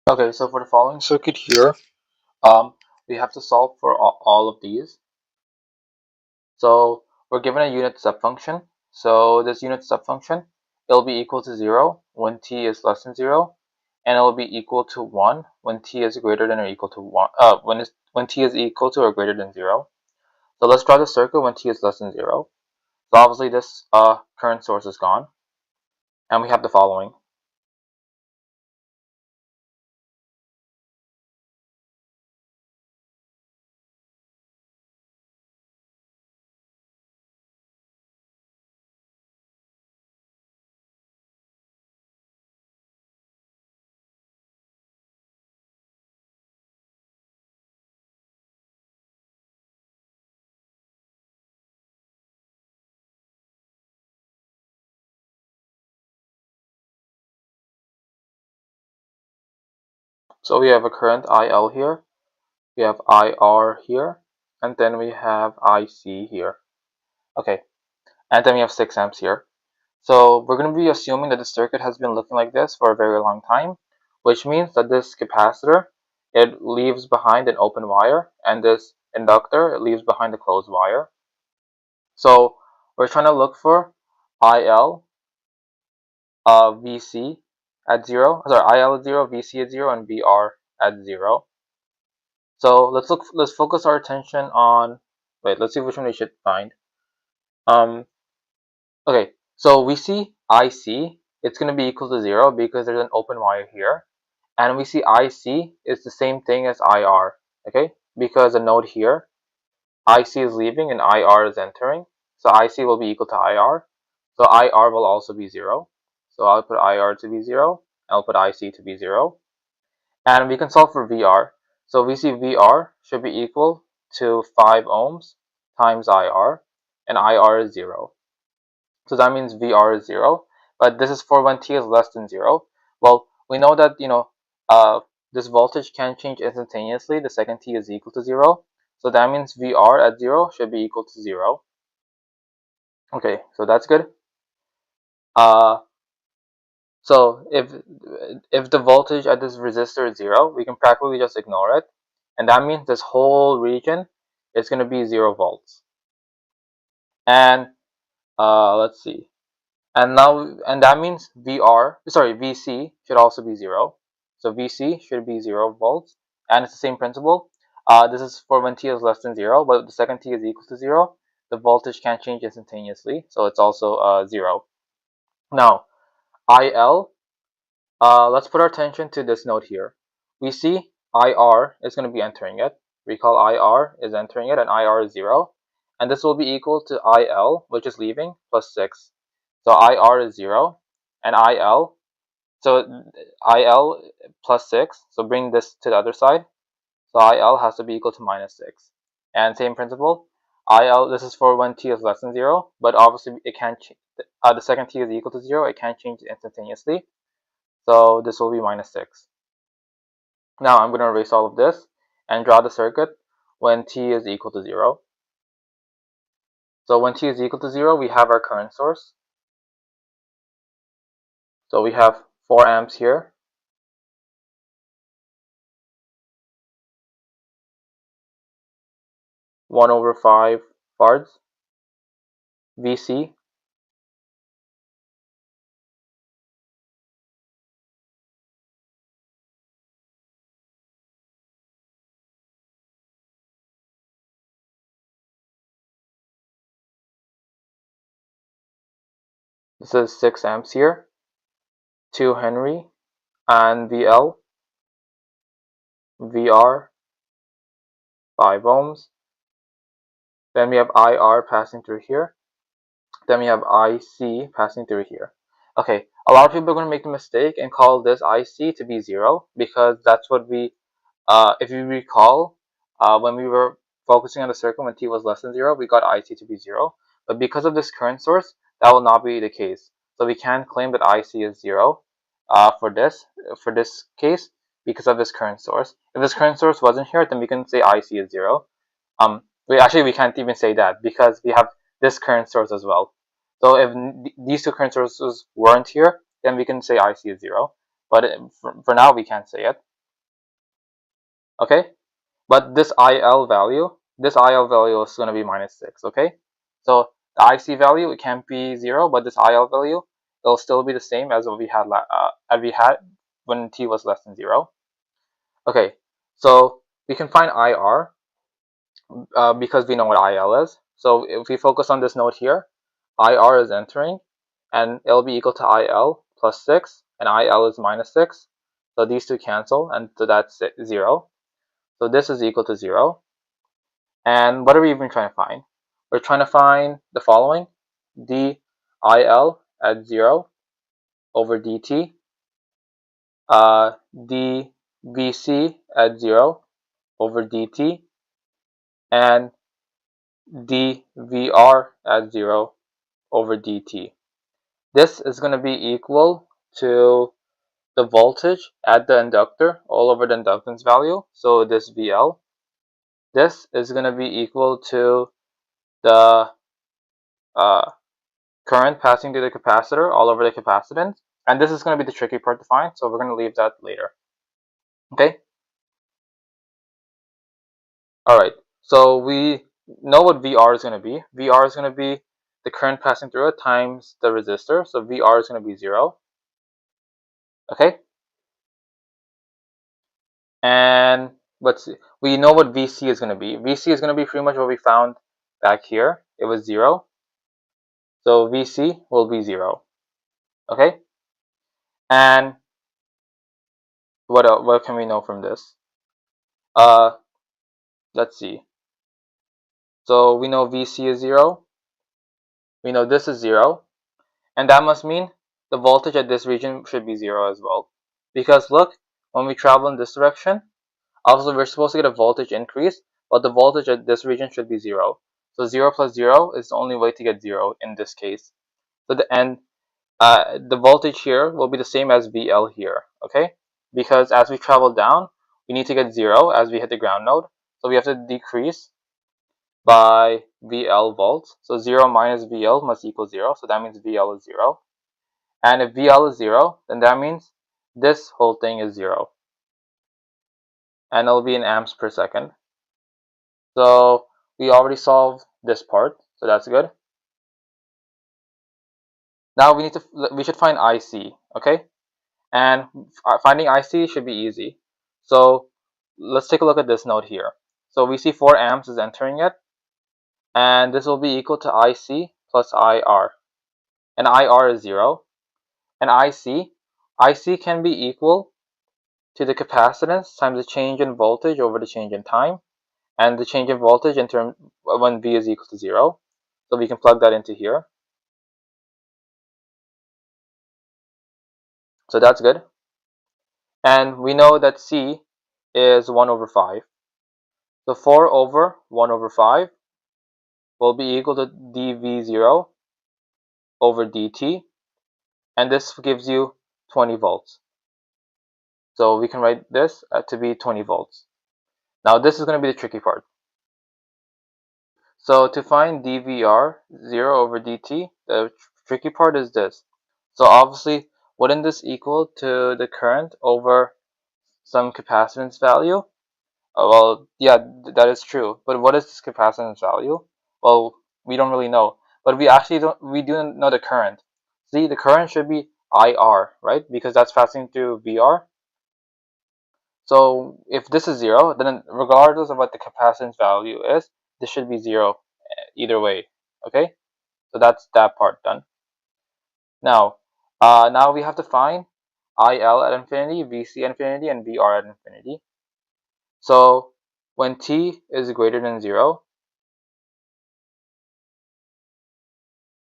Okay, so for the following circuit here, um, we have to solve for all of these. So we're given a unit step function. So this unit step function, it'll be equal to 0 when t is less than 0, and it'll be equal to 1 when t is greater than or equal to 1. When t is equal to or greater than 0. So let's draw the circuit when t is less than 0. So obviously this current source is gone, and we have the following. So we have a current IL here, we have IR here, and then we have IC here. Okay, and then we have 6 amps here. So we're going to be assuming that the circuit has been looking like this for a very long time, which means that this capacitor, it leaves behind an open wire, and this inductor, it leaves behind a closed wire. So we're trying to look for IL, VC at 0, sorry, IL at 0, VC at 0, and VR at 0. So let's focus our attention on, wait, let's see which one we should find. Okay, so we see IC, it's going to be equal to 0 because there's an open wire here. And we see IC is the same thing as IR, okay? Because a node here, IC is leaving and IR is entering. So IC will be equal to IR. So IR will also be 0. So I'll put IR to be 0. I'll put IC to be 0. And we can solve for VR. So we see VR should be equal to 5 ohms times IR. And IR is 0. So that means VR is 0, but this is for when t is less than 0. Well, we know that, this voltage can change instantaneously the second t is equal to 0. So that means VR at 0 should be equal to 0. Okay, so that's good. Uh, so if the voltage at this resistor is 0, we can practically just ignore it. And that means this whole region is going to be 0 volts. And let's see. And that means VC should also be 0. So VC should be 0 volts, and it's the same principle. This is for when t is less than 0, but the second t is equal to 0, the voltage can't change instantaneously, so it's also 0. Now, IL, let's put our attention to this node here. We see IR is going to be entering it. Recall IR is entering it, and IR is 0. And this will be equal to IL, which is leaving, plus 6. So IR is 0, and IL, so IL plus 6, so bring this to the other side. So IL has to be equal to minus 6. And same principle, IL, this is for when t is less than 0, but obviously it can't, the second t is equal to 0, it can't change instantaneously. So this will be minus 6. Now I'm going to erase all of this and draw the circuit when t is equal to 0. So when t is equal to 0, we have our current source. So we have 4 amps here. 1/5 fards. VC. This is 6 amps here. 2 Henry. And VL. VR. 5 ohms. Then we have IR passing through here. Then we have IC passing through here. Okay, a lot of people are going to make the mistake and call this IC to be 0 because that's what we, if you recall, when we were focusing on the circle when t was less than 0, we got IC to be 0. But because of this current source, that will not be the case. So we can claim that IC is 0 for this case because of this current source. If this current source wasn't here, then we can say IC is 0. We can't even say that because we have this current source as well. So if these two current sources weren't here, then we can say IC is 0. But for now, we can't say it. okay? But this IL value is going to be -6, okay? So the IC value, it can't be 0, but this IL value, it'll still be the same as what we had when t was less than 0. Okay, so we can find IR because we know what IL is. So if we focus on this node here, IR is entering, and it'll be equal to IL plus 6, and IL is -6. So these two cancel, and so that's 0. So this is equal to 0. And what are we even trying to find? We're trying to find the following: dIL at 0 over dt, dVC at 0 over dt, and dVR at 0 over dt. This is going to be equal to the voltage at the inductor all over the inductance value. So this VL, this is going to be equal to the current passing through the capacitor all over the capacitance. And this is going to be the tricky part to find, so we're going to leave that later. Okay? Alright, so we know what VR is going to be. VR is going to be the current passing through it times the resistor. So VR is going to be 0. Okay? And let's see. We know what VC is going to be. VC is going to be pretty much what we found back here. It was 0. So VC will be 0. Okay? And what else, what can we know from this? Let's see. So we know VC is 0. We know this is 0. And that must mean the voltage at this region should be 0 as well. Because look, when we travel in this direction, obviously we're supposed to get a voltage increase, but the voltage at this region should be 0. So 0 plus 0 is the only way to get 0 in this case. So the voltage here will be the same as VL here, okay? Because as we travel down, we need to get 0 as we hit the ground node. So we have to decrease by VL volts. So 0 minus VL must equal 0. So that means VL is 0. And if VL is 0, then that means this whole thing is 0. And it'll be in amps per second. So we already solved this part. So that's good. Now we should find IC, okay? And finding IC should be easy. So let's take a look at this node here. So we see 4 amps is entering it, and this will be equal to IC plus IR. And IR is 0. And IC can be equal to the capacitance times the change in voltage over the change in time, and the change in voltage in term when V is equal to 0. So we can plug that into here. So that's good. And we know that C is 1 over 5. So 4 over 1 over 5 will be equal to dV0 over dt, and this gives you 20 volts. So we can write this to be 20 volts. Now this is going to be the tricky part. So to find dVR 0 over dt, the tricky part is this. So obviously, wouldn't this equal to the current over some capacitance value? Well, yeah, that is true. But what is this capacitance value? Well, we don't really know. But we do know the current. See, the current should be IR, right? Because that's passing through VR. So if this is 0, then regardless of what the capacitance value is, this should be 0 either way. Okay? So that's that part done. Now, now we have to find IL at infinity, VC at infinity, and VR at infinity. So when t is greater than 0,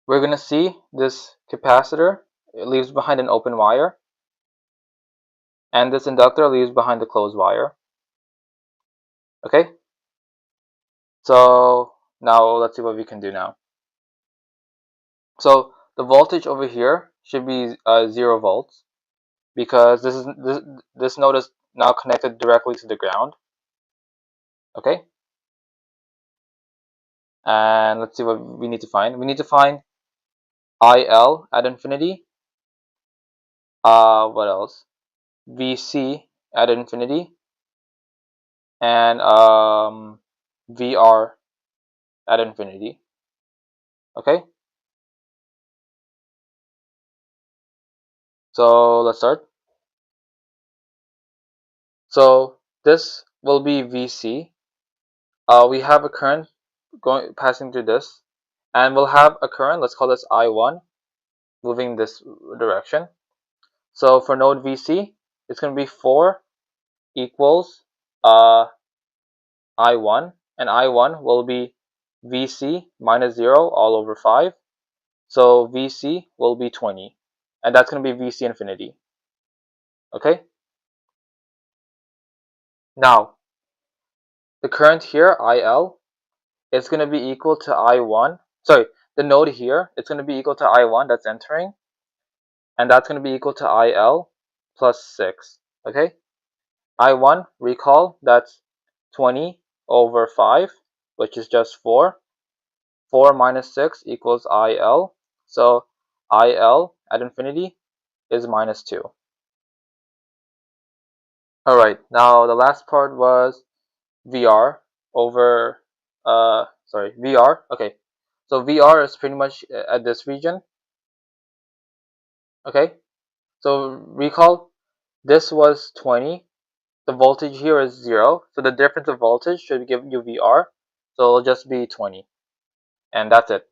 we're going to see this capacitor, it leaves behind an open wire, and this inductor leaves behind the closed wire. Okay? So now let's see what we can do now. So the voltage over here should be 0 volts because this node is now connected directly to the ground. Okay? And let's see what we need to find. We need to find IL at infinity. What else? VC at infinity. and VR at infinity. Okay, so let's start. So this will be VC. We have a current passing through this, and we'll have a current, let's call this I1, moving this direction. So for node VC, it's going to be 4 equals I1, and I1 will be VC minus 0 all over 5. So VC will be 20, and that's going to be VC infinity. Okay, now the current here, IL, is going to be equal to I1. Sorry, the node here, it's going to be equal to I1 that's entering, and that's going to be equal to IL plus 6. Okay, I1, recall, that's 20 over 5, which is just 4. 4 minus 6 equals IL. So IL at infinity is minus 2. Alright, now the last part was VR over, VR. Okay, so VR is pretty much at this region. Okay, so recall this was 20. The voltage here is 0. So the difference of voltage should give you VR. So it'll just be 20. And that's it.